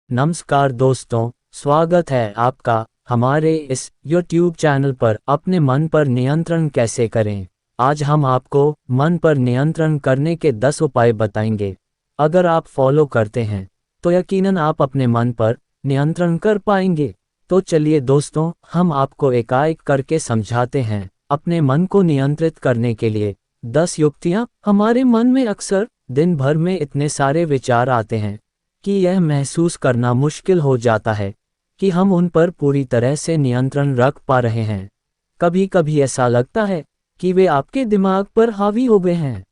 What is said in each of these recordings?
नमस्कार दोस्तों, स्वागत है आपका हमारे इस YouTube चैनल पर। अपने मन पर नियंत्रण कैसे करें। आज हम आपको मन पर नियंत्रण करने के 10 उपाय बताएंगे। अगर आप फॉलो करते हैं तो यकीनन आप अपने मन पर नियंत्रण कर पाएंगे। तो चलिए दोस्तों, हम आपको एक करके समझाते हैं। अपने मन को नियंत्रित करने के लिए 10 युक्तियां। हमारे मन में अक्सर दिन भर में इतने सारे विचार आते हैं कि यह महसूस करना मुश्किल हो जाता है कि हम उन पर पूरी तरह से नियंत्रण रख पा रहे हैं। कभी कभी ऐसा लगता है कि वे आपके दिमाग पर हावी हो गए हैं।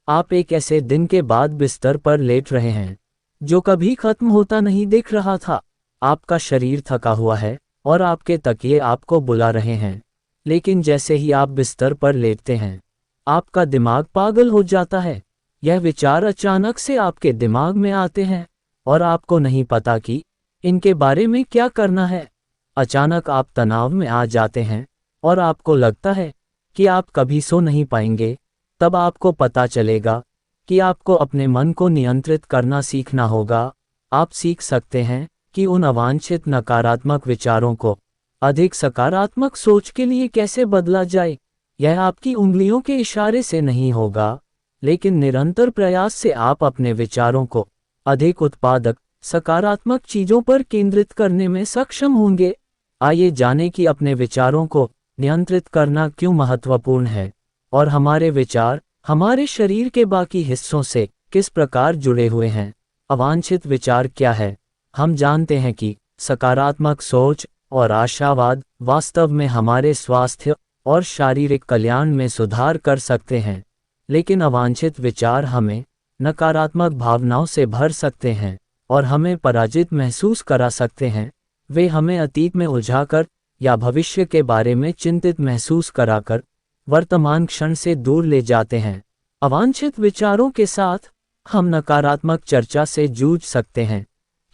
आप एक ऐसे दिन के बाद बिस्तर पर लेट रहे हैं जो कभी खत्म होता नहीं दिख रहा था। आपका शरीर थका हुआ है और आपके तकिए आपको बुला रहे हैं, लेकिन जैसे ही आप बिस्तर पर लेटते हैं आपका दिमाग पागल हो जाता है। यह विचार अचानक से आपके दिमाग में आते हैं और आपको नहीं पता कि इनके बारे में क्या करना है। अचानक आप तनाव में आ जाते हैं और आपको लगता है कि आप कभी सो नहीं पाएंगे। तब आपको पता चलेगा कि आपको अपने मन को नियंत्रित करना सीखना होगा। आप सीख सकते हैं कि उन अवांछित नकारात्मक विचारों को अधिक सकारात्मक सोच के लिए कैसे बदला जाए। यह आपकी उंगलियों के इशारे से नहीं होगा, लेकिन निरंतर प्रयास से आप अपने विचारों को अधिक उत्पादक, सकारात्मक चीजों पर केंद्रित करने में सक्षम होंगे। आइए जानें कि अपने विचारों को नियंत्रित करना क्यों महत्वपूर्ण है और हमारे विचार हमारे शरीर के बाकी हिस्सों से किस प्रकार जुड़े हुए हैं। अवांछित विचार क्या है? हम जानते हैं कि सकारात्मक सोच और आशावाद वास्तव में हमारे स्वास्थ्य और शारीरिक कल्याण में सुधार कर सकते हैं, लेकिन अवांछित विचार हमें नकारात्मक भावनाओं से भर सकते हैं और हमें पराजित महसूस करा सकते हैं। वे हमें अतीत में उलझाकर या भविष्य के बारे में चिंतित महसूस कराकर वर्तमान क्षण से दूर ले जाते हैं। अवांछित विचारों के साथ हम नकारात्मक चर्चा से जूझ सकते हैं,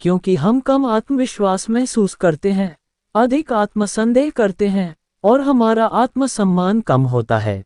क्योंकि हम कम आत्मविश्वास महसूस करते हैं, अधिक आत्मसंदेह करते हैं और हमारा आत्मसम्मान कम होता है।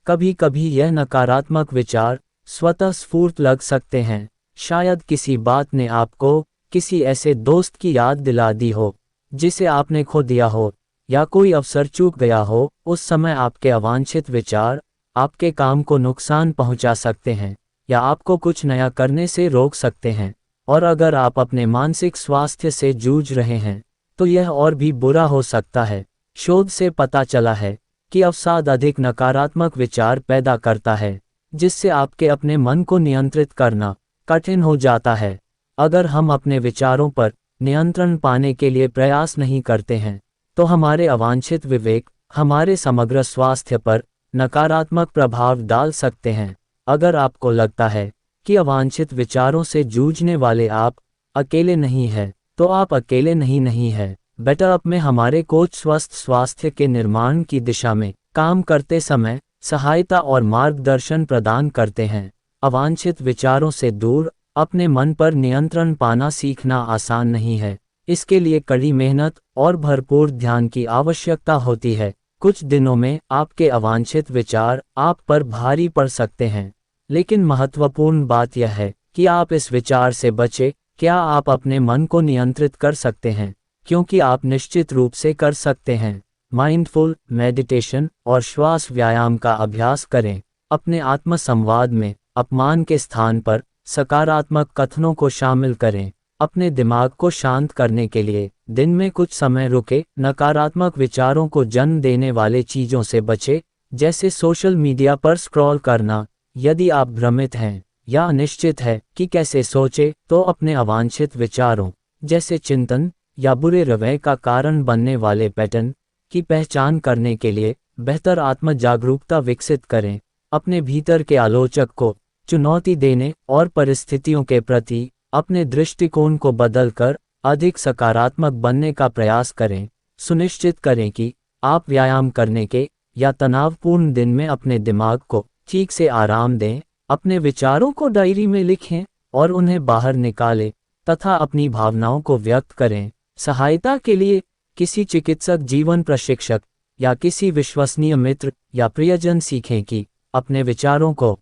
कभी कभी यह नकारात्मक विचार स्वतः स्फूर्त लग सकते हैं। शायद किसी बात ने आपको किसी ऐसे दोस्त की याद दिला दी हो जिसे आपने खो दिया हो, या कोई अवसर चूक गया हो। उस समय आपके अवांछित विचार आपके काम को नुकसान पहुंचा सकते हैं या आपको कुछ नया करने से रोक सकते हैं। और अगर आप अपने मानसिक स्वास्थ्य से जूझ रहे हैं तो यह और भी बुरा हो सकता है। शोध से पता चला है कि अवसाद अधिक नकारात्मक विचार पैदा करता है, जिससे आपके अपने मन को नियंत्रित करना कठिन हो जाता है। अगर हम अपने विचारों पर नियंत्रण पाने के लिए प्रयास नहीं करते हैं तो हमारे अवांछित विवेक हमारे समग्र स्वास्थ्य पर नकारात्मक प्रभाव डाल सकते हैं। अगर आपको लगता है कि अवांछित विचारों से जूझने वाले आप अकेले नहीं हैं, तो आप अकेले नहीं हैं। बेटर अप में हमारे कोच स्वस्थ स्वास्थ्य के निर्माण की दिशा में काम करते समय सहायता और मार्गदर्शन प्रदान करते हैं। अवांछित विचारों से दूर अपने मन पर नियंत्रण पाना सीखना आसान नहीं है। इसके लिए कड़ी मेहनत और भरपूर ध्यान की आवश्यकता होती है। कुछ दिनों में आपके अवांछित विचार आप पर भारी पड़ सकते हैं, लेकिन महत्वपूर्ण बात यह है कि आप इस विचार से बचें। क्या आप अपने मन को नियंत्रित कर सकते हैं? क्योंकि आप निश्चित रूप से कर सकते हैं। माइंडफुल मेडिटेशन और श्वास व्यायाम का अभ्यास करें। अपने आत्मसंवाद में अपमान के स्थान पर सकारात्मक कथनों को शामिल करें। अपने दिमाग को शांत करने के लिए दिन में कुछ समय रुके। नकारात्मक विचारों को जन्म देने वाले चीजों से बचें, जैसे सोशल मीडिया पर स्क्रॉल करना। यदि आप भ्रमित हैं या अनिश्चित है कि कैसे सोचें, तो अपने अवांछित विचारों जैसे चिंतन या बुरे रवैये का कारण बनने वाले पैटर्न की पहचान करने के लिए बेहतर आत्म जागरूकता विकसित करें। अपने भीतर के आलोचक को चुनौती देने और परिस्थितियों के प्रति अपने दृष्टिकोण को बदलकर अधिक सकारात्मक बनने का प्रयास करें। सुनिश्चित करें कि आप व्यायाम करने के या तनावपूर्ण दिन में अपने दिमाग को ठीक से आराम दें। अपने विचारों को डायरी में लिखें और उन्हें बाहर निकालें तथा अपनी भावनाओं को व्यक्त करें। सहायता के लिए किसी चिकित्सक, जीवन प्रशिक्षक या किसी विश्वसनीय मित्र या प्रियजन सीखें कि अपने विचारों को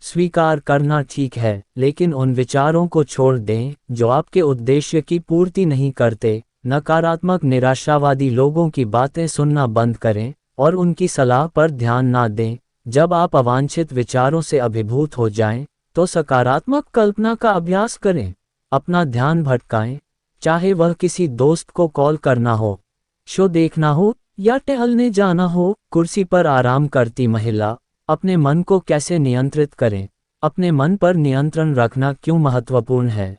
स्वीकार करना ठीक है, लेकिन उन विचारों को छोड़ दें जो आपके उद्देश्य की पूर्ति नहीं करते। नकारात्मक निराशावादी लोगों की बातें सुनना बंद करें और उनकी सलाह पर ध्यान ना दें। जब आप अवांछित विचारों से अभिभूत हो जाएं, तो सकारात्मक कल्पना का अभ्यास करें। अपना ध्यान भटकाएं, चाहे वह किसी दोस्त को कॉल करना हो, शो देखना हो या टहलने जाना हो। कुर्सी पर आराम करती महिला, अपने मन को कैसे नियंत्रित करें? अपने मन पर नियंत्रण रखना क्यों महत्वपूर्ण है?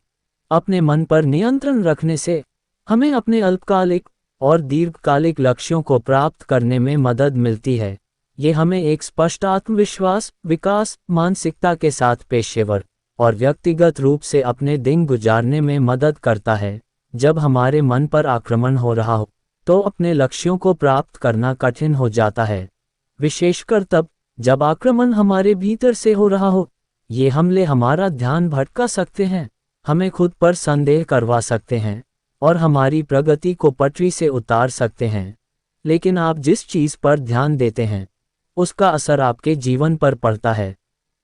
अपने मन पर नियंत्रण रखने से हमें अपने अल्पकालिक और दीर्घकालिक लक्ष्यों को प्राप्त करने में मदद मिलती है। ये हमें एक स्पष्ट आत्मविश्वास, विकास, मानसिकता के साथ पेशेवर और व्यक्तिगत रूप से अपने दिन गुजारने में मदद करता है। जब हमारे मन पर आक्रमण हो रहा हो, तो अपने लक्ष्यों को प्राप्त करना कठिन हो जाता है, विशेषकर तब जब आक्रमण हमारे भीतर से हो रहा हो। ये हमले हमारा ध्यान भटका सकते हैं, हमें खुद पर संदेह करवा सकते हैं और हमारी प्रगति को पटरी से उतार सकते हैं। लेकिन आप जिस चीज़ पर ध्यान देते हैं, उसका असर आपके जीवन पर पड़ता है।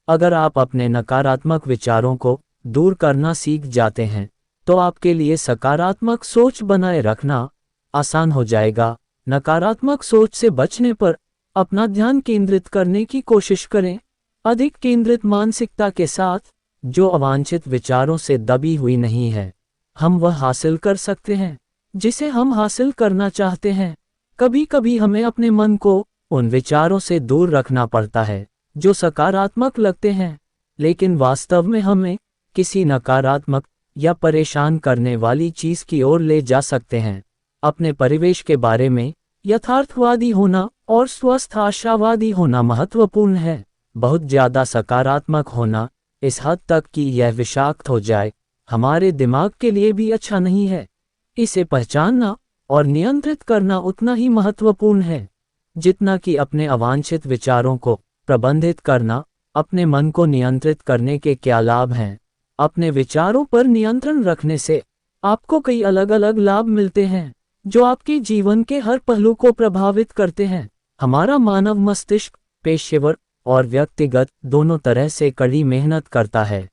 अगर आप अपने नकारात्मक विचारों को दूर करना सीख जाते हैं, तो आपके लिए सकारात्मक सोच बनाए रखना आसान हो जाएगा। नकारात्मक सोच से बचने पर अपना ध्यान केंद्रित करने की कोशिश करें, अधिक केंद्रित मानसिकता के साथ, जो अवांछित विचारों से दबी हुई नहीं है। हम वह हासिल कर सकते हैं जिसे हम हासिल करना चाहते हैं। कभी कभी हमें अपने मन को उन विचारों से दूर रखना पड़ता है जो सकारात्मक लगते हैं, लेकिन वास्तव में हमें किसी नकारात्मक या परेशान करने वाली चीज़ की ओर ले जा सकते हैं। अपने परिवेश के बारे में यथार्थवादी होना और स्वस्थ आशावादी होना महत्वपूर्ण है। बहुत ज़्यादा सकारात्मक होना इस हद तक कि यह विषाक्त हो जाए, हमारे दिमाग के लिए भी अच्छा नहीं है। इसे पहचानना और नियंत्रित करना उतना ही महत्वपूर्ण है जितना कि अपने अवांछित विचारों को प्रबंधित करना। अपने मन को नियंत्रित करने के क्या लाभ हैं? अपने विचारों पर नियंत्रण रखने से आपको कई अलग अलग लाभ मिलते हैं जो आपके जीवन के हर पहलू को प्रभावित करते हैं। हमारा मानव मस्तिष्क पेशेवर और व्यक्तिगत दोनों तरह से कड़ी मेहनत करता है,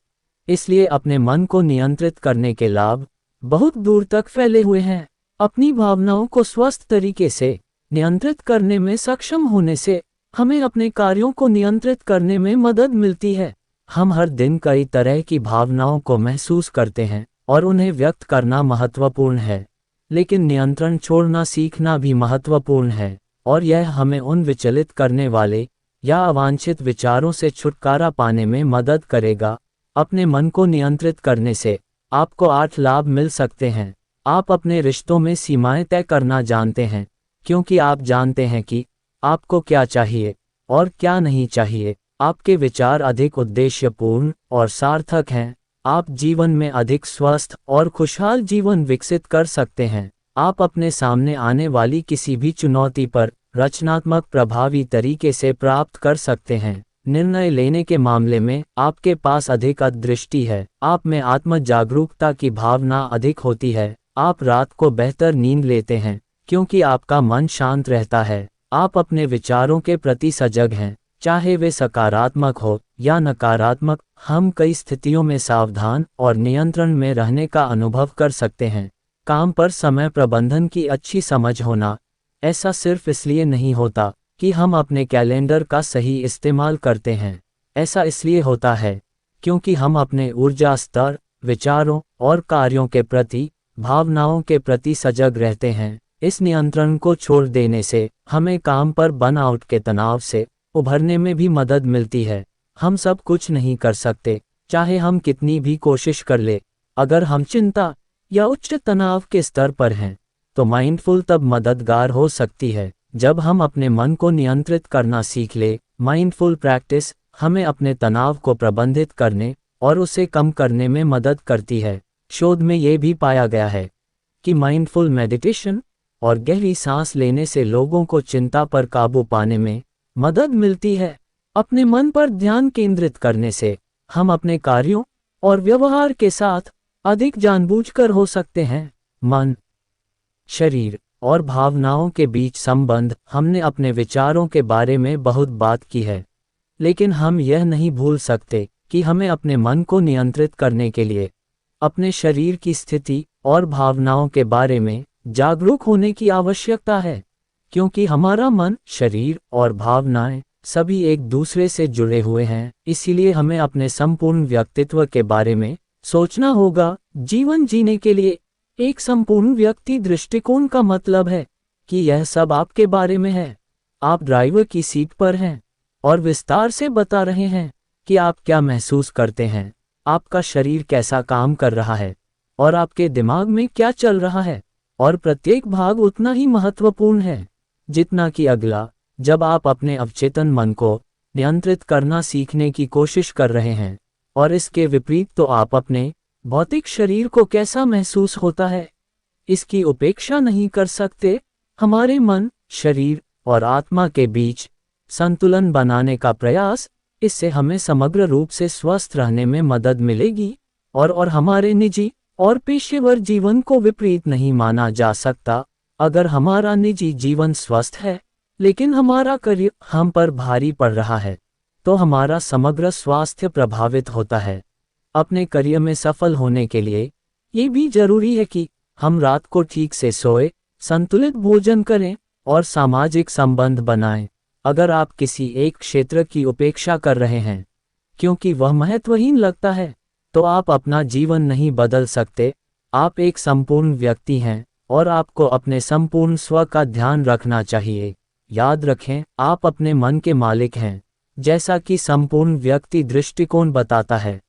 इसलिए अपने मन को नियंत्रित करने के लाभ बहुत दूर तक फैले हुए हैं। अपनी भावनाओं को स्वस्थ तरीके से नियंत्रित करने में सक्षम होने से हमें अपने कार्यों को नियंत्रित करने में मदद मिलती है। हम हर दिन कई तरह की भावनाओं को महसूस करते हैं और उन्हें व्यक्त करना महत्वपूर्ण है, लेकिन नियंत्रण छोड़ना सीखना भी महत्वपूर्ण है, और यह हमें उन विचलित करने वाले या अवांछित विचारों से छुटकारा पाने में मदद करेगा। अपने मन को नियंत्रित करने से आपको 8 लाभ मिल सकते हैं। आप अपने रिश्तों में सीमाएं तय करना जानते हैं, क्योंकि आप जानते हैं कि आपको क्या चाहिए और क्या नहीं चाहिए। आपके विचार अधिक उद्देश्यपूर्ण और सार्थक हैं। आप जीवन में अधिक स्वस्थ और खुशहाल जीवन विकसित कर सकते हैं। आप अपने सामने आने वाली किसी भी चुनौती पर रचनात्मक प्रभावी तरीके से प्राप्त कर सकते हैं। निर्णय लेने के मामले में आपके पास अधिक दृष्टि है। आप में आत्म जागरूकता की भावना अधिक होती है। आप रात को बेहतर नींद लेते हैं क्योंकि आपका मन शांत रहता है। आप अपने विचारों के प्रति सजग हैं, चाहे वे सकारात्मक हो या नकारात्मक। हम कई स्थितियों में सावधान और नियंत्रण में रहने का अनुभव कर सकते हैं। काम पर समय प्रबंधन की अच्छी समझ होना, ऐसा सिर्फ इसलिए नहीं होता कि हम अपने कैलेंडर का सही इस्तेमाल करते हैं। ऐसा इसलिए होता है क्योंकि हम अपने ऊर्जा स्तर, विचारों और कार्यों के प्रति, भावनाओं के प्रति सजग रहते हैं। इस नियंत्रण को छोड़ देने से हमें काम पर बर्नआउट के तनाव से उभरने में भी मदद मिलती है। हम सब कुछ नहीं कर सकते, चाहे हम कितनी भी कोशिश कर ले। अगर हम चिंता या उच्च तनाव के स्तर पर हैं, तो माइंडफुल तब मददगार हो सकती है जब हम अपने मन को नियंत्रित करना सीख ले। माइंडफुल प्रैक्टिस हमें अपने तनाव को प्रबंधित करने और उसे कम करने में मदद करती है। शोध में ये भी पाया गया है कि माइंडफुल मेडिटेशन और गहरी सांस लेने से लोगों को चिंता पर काबू पाने में मदद मिलती है। अपने मन पर ध्यान केंद्रित करने से हम अपने कार्यों और व्यवहार के साथ अधिक जानबूझकर हो सकते हैं। मन, शरीर और भावनाओं के बीच संबंध। हमने अपने विचारों के बारे में बहुत बात की है, लेकिन हम यह नहीं भूल सकते कि हमें अपने मन को नियंत्रित करने के लिए अपने शरीर की स्थिति और भावनाओं के बारे में जागरूक होने की आवश्यकता है, क्योंकि हमारा मन, शरीर और भावनाएं सभी एक दूसरे से जुड़े हुए हैं। इसीलिए हमें अपने संपूर्ण व्यक्तित्व के बारे में सोचना होगा। जीवन जीने के लिए एक संपूर्ण व्यक्ति दृष्टिकोण का मतलब है कि यह सब आपके बारे में है। आप ड्राइवर की सीट पर हैं और विस्तार से बता रहे हैं कि आप क्या महसूस करते हैं, आपका शरीर कैसा काम कर रहा है और आपके दिमाग में क्या चल रहा है, और प्रत्येक भाग उतना ही महत्वपूर्ण है जितना कि अगला। जब आप अपने अवचेतन मन को नियंत्रित करना सीखने की कोशिश कर रहे हैं और इसके विपरीत, तो आप अपने भौतिक शरीर को कैसा महसूस होता है इसकी उपेक्षा नहीं कर सकते। हमारे मन, शरीर और आत्मा के बीच संतुलन बनाने का प्रयास, इससे हमें समग्र रूप से स्वस्थ रहने में मदद मिलेगी और हमारे निजी और पेशेवर जीवन को विपरीत नहीं माना जा सकता। अगर हमारा निजी जीवन स्वस्थ है लेकिन हमारा करियर हम पर भारी पड़ रहा है, तो हमारा समग्र स्वास्थ्य प्रभावित होता है। अपने करियर में सफल होने के लिए ये भी जरूरी है कि हम रात को ठीक से सोएं, संतुलित भोजन करें और सामाजिक संबंध बनाएं। अगर आप किसी एक क्षेत्र की उपेक्षा कर रहे हैं क्योंकि वह महत्वहीन लगता है, तो आप अपना जीवन नहीं बदल सकते। आप एक संपूर्ण व्यक्ति हैं और आपको अपने संपूर्ण स्व का ध्यान रखना चाहिए। याद रखें, आप अपने मन के मालिक हैं, जैसा कि संपूर्ण व्यक्ति दृष्टिकोण बताता है।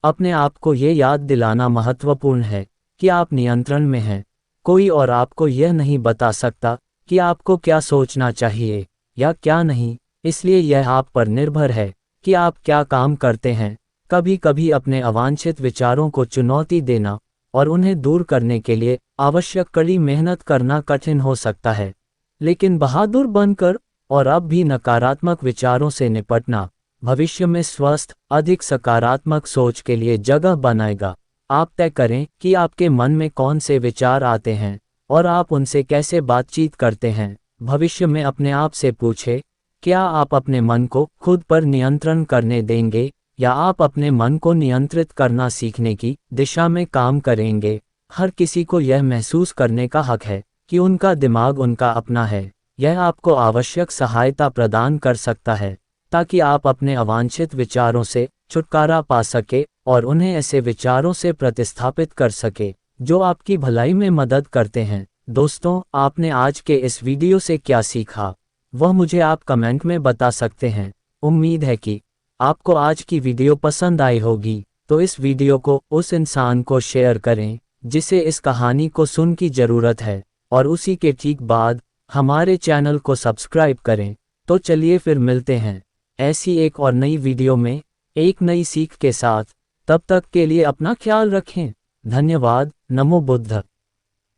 अपने आप को ये याद दिलाना महत्वपूर्ण है कि आप नियंत्रण में हैं। कोई और आपको यह नहीं बता सकता कि आपको क्या सोचना चाहिए या क्या नहीं, इसलिए यह आप पर निर्भर है कि आप क्या काम करते हैं। कभी कभी अपने अवांछित विचारों को चुनौती देना और उन्हें दूर करने के लिए आवश्यक कड़ी मेहनत करना कठिन हो सकता है, लेकिन बहादुर बनकर और अब भी नकारात्मक विचारों से निपटना भविष्य में स्वस्थ, अधिक सकारात्मक सोच के लिए जगह बनाएगा। आप तय करें कि आपके मन में कौन से विचार आते हैं और आप उनसे कैसे बातचीत करते हैं। भविष्य में अपने आप से पूछें, क्या आप अपने मन को खुद पर नियंत्रण करने देंगे या आप अपने मन को नियंत्रित करना सीखने की दिशा में काम करेंगे। हर किसी को यह महसूस करने का हक है कि उनका दिमाग उनका अपना है। यह आपको आवश्यक सहायता प्रदान कर सकता है ताकि आप अपने अवांछित विचारों से छुटकारा पा सके और उन्हें ऐसे विचारों से प्रतिस्थापित कर सके जो आपकी भलाई में मदद करते हैं। दोस्तों, आपने आज के इस वीडियो से क्या सीखा, वह मुझे आप कमेंट में बता सकते हैं। उम्मीद है कि आपको आज की वीडियो पसंद आई होगी, तो इस वीडियो को उस इंसान को शेयर करें जिसे इस कहानी को सुन की ज़रूरत है, और उसी के ठीक बाद हमारे चैनल को सब्सक्राइब करें। तो चलिए फिर मिलते हैं ऐसी एक और नई वीडियो में एक नई सीख के साथ। तब तक के लिए अपना ख्याल रखें। धन्यवाद। नमो बुद्ध।